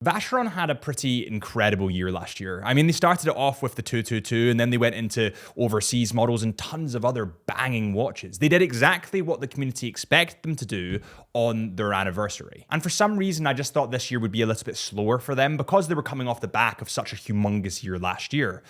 Vacheron had a pretty incredible year last year. I mean, they started it off with the 222 and then they went into overseas models and tons of other banging watches. They did exactly what the community expected them to do on their anniversary. And for some reason, I just thought this year would be a little bit slower for them because they were coming off the back of such a humongous year last year.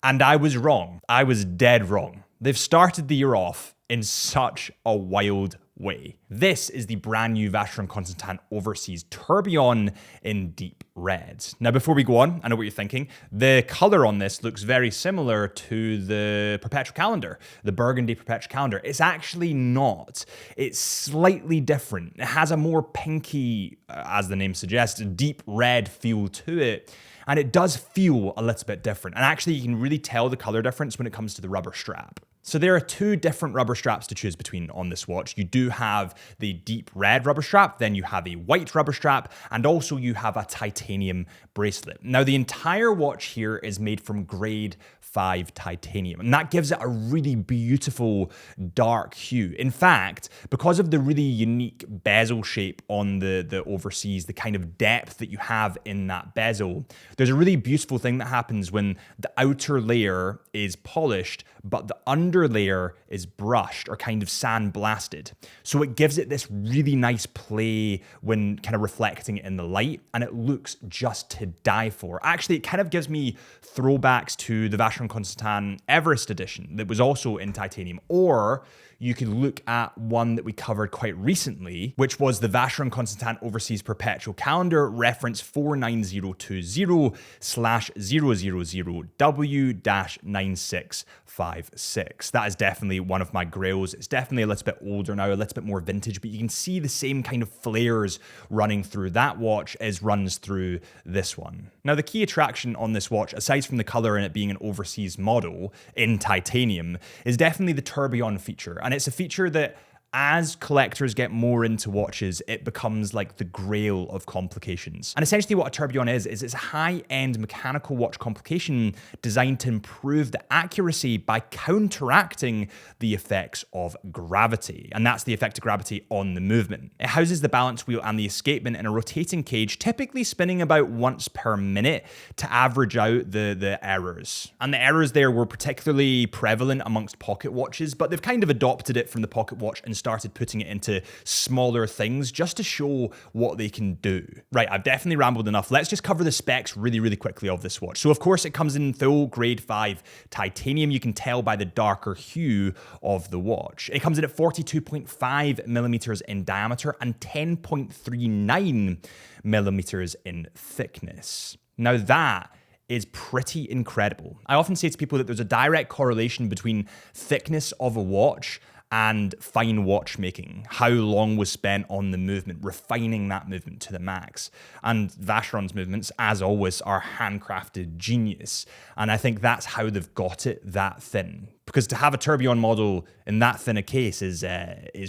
And I was wrong. I was dead wrong. They've started the year off in such a wild way. This is the brand new Vacheron Constantin Overseas Tourbillon in deep red. Now, before we go on, I know what you're thinking. The color on this looks very similar to the perpetual calendar, the burgundy perpetual calendar. It's actually not. It's slightly different. It has a more pinky, as the name suggests, deep red feel to it. And it does feel a little bit different. And actually, you can really tell the color difference when it comes to the rubber strap. So there are two different rubber straps to choose between on this watch. You do have the deep red rubber strap, then you have a white rubber strap, and also you have a titanium bracelet. Now, the entire watch here is made from grade 5 titanium, and that gives it a really beautiful dark hue. In fact, because of the really unique bezel shape on the Overseas, the kind of depth that you have in that bezel, there's a really beautiful thing that happens when the outer layer is polished, but the under layer is brushed or kind of sandblasted. So it gives it this really nice play when kind of reflecting it in the light, and it looks just to die for. Actually, it kind of gives me throwbacks to the Vacheron Constantin Everest edition that was also in titanium. Or you could look at one that we covered quite recently, which was the Vacheron Constantin Overseas Perpetual Calendar reference 49020/000W-9656. That is definitely one of my grails. It's definitely a little bit older now, a little bit more vintage, but you can see the same kind of flares running through that watch as runs through this one. Now, the key attraction on this watch, aside from the color and it being an overseas model in titanium, is definitely the tourbillon feature. And it's a feature that, as collectors get more into watches, it becomes like the grail of complications. And essentially what a tourbillon is it's a high-end mechanical watch complication designed to improve the accuracy by counteracting the effects of gravity. And that's the effect of gravity on the movement. It houses the balance wheel and the escapement in a rotating cage, typically spinning about once per minute to average out the errors. And the errors there were particularly prevalent amongst pocket watches, but they've kind of adopted it from the pocket watch and started putting it into smaller things just to show what they can do. Right, I've definitely rambled enough. Let's just cover the specs really quickly of this watch. So of course it comes in full grade 5 titanium. You can tell by the darker hue of the watch. It comes in at 42.5 millimeters in diameter and 10.39 millimeters in thickness. Now that is pretty incredible. I often say to people that there's a direct correlation between thickness of a watch and fine watchmaking, how long was spent on the movement, refining that movement to the max. And Vacheron's movements, as always, are handcrafted genius. And I think that's how they've got it that thin. Because to have a tourbillon model in that thin a case is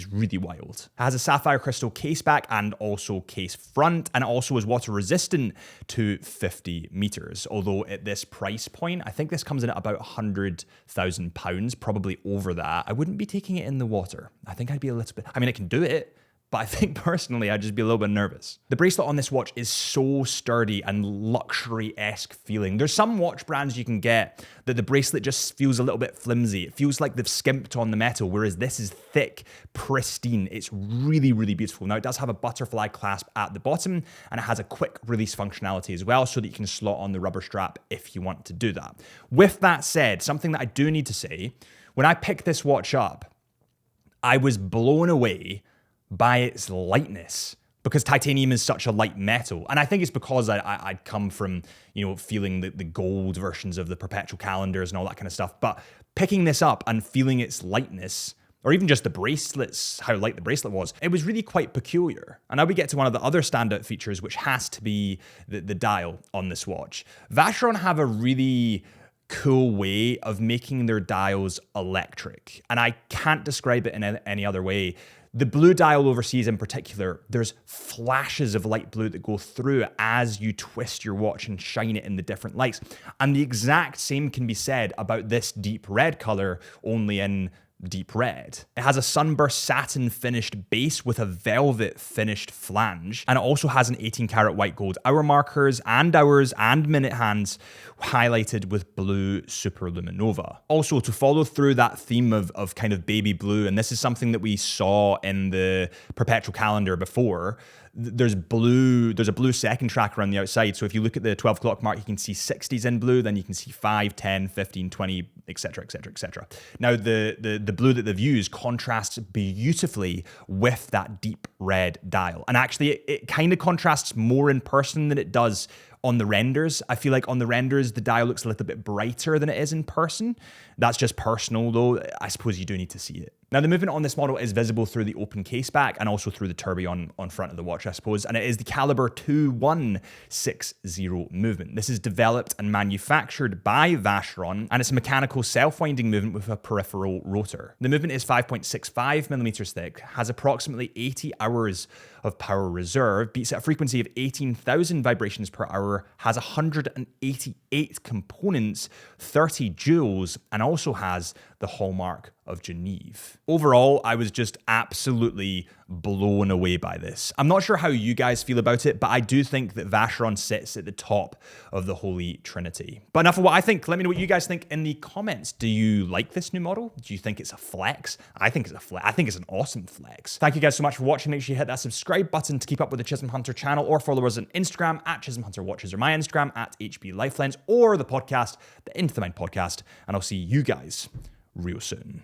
really wild. It has a sapphire crystal case back and also case front, and it also is water resistant to 50 meters. Although at this price point, I think this comes in at about £100,000, probably over that. I wouldn't be taking it in the water. I think I'd be a little bit, I mean, I can do it, but I think personally I'd just be a little bit nervous. The bracelet on this watch is so sturdy and luxury-esque feeling. There's some watch brands you can get that the bracelet just feels a little bit flimsy. It feels like they've skimped on the metal, whereas this is thick, pristine. It's really beautiful. Now, it does have a butterfly clasp at the bottom, and it has a quick release functionality as well, so that you can slot on the rubber strap if you want to do that. With that said, something that I do need to say, when I picked this watch up, I was blown away by its lightness, because titanium is such a light metal. And I think it's because I'd come from, feeling the gold versions of the perpetual calendars and all that kind of stuff. But picking this up and feeling its lightness, or even just the bracelets, how light the bracelet was, it was really quite peculiar. And now we get to one of the other standout features, which has to be the dial on this watch. Vacheron have a really cool way of making their dials electric, and I can't describe it in any other way. The blue dial overseas in particular, there's flashes of light blue that go through as you twist your watch and shine it in the different lights. And the exact same can be said about this deep red color, only in deep red. It has a sunburst satin finished base with a velvet finished flange, and it also has an 18 karat white gold hour markers and hours and minute hands highlighted with blue superluminova. Also, to follow through that theme of kind of baby blue, and this is something that we saw in the perpetual calendar before, there's a blue second track around the outside. So if you look at the 12 o'clock mark, you can see 60s in blue, then you can see 5, 10, 15, 20, etc., etc., etc. Now, the blue that they've used contrasts beautifully with that deep red dial. And actually, it kind of contrasts more in person than it does on the renders. I feel like on the renders, the dial looks a little bit brighter than it is in person. That's just personal, though. I suppose you do need to see it. Now, the movement on this model is visible through the open case back and also through the tourbillon on front of the watch, I suppose, and it is the caliber 2160 movement. This is developed and manufactured by Vacheron, and it's a mechanical self-winding movement with a peripheral rotor. The movement is 5.65 millimeters thick, has approximately 80 hours of power reserve, beats at a frequency of 18,000 vibrations per hour, has 188 components, 30 jewels, and also has the hallmark of Geneva. Overall, I was just absolutely blown away by this. I'm not sure how you guys feel about it, but I do think that Vacheron sits at the top of the Holy Trinity. But enough of what I think. Let me know what you guys think in the comments. Do you like this new model? Do you think it's a flex? I think it's a flex. I think it's an awesome flex. Thank you guys so much for watching. Make sure you hit that subscribe button to keep up with the Chisholm Hunter channel, or follow us on Instagram at Chisholm Hunter Watches, or my Instagram at HB Lifelens, or the podcast, the Into the Mind podcast. And I'll see you guys real soon.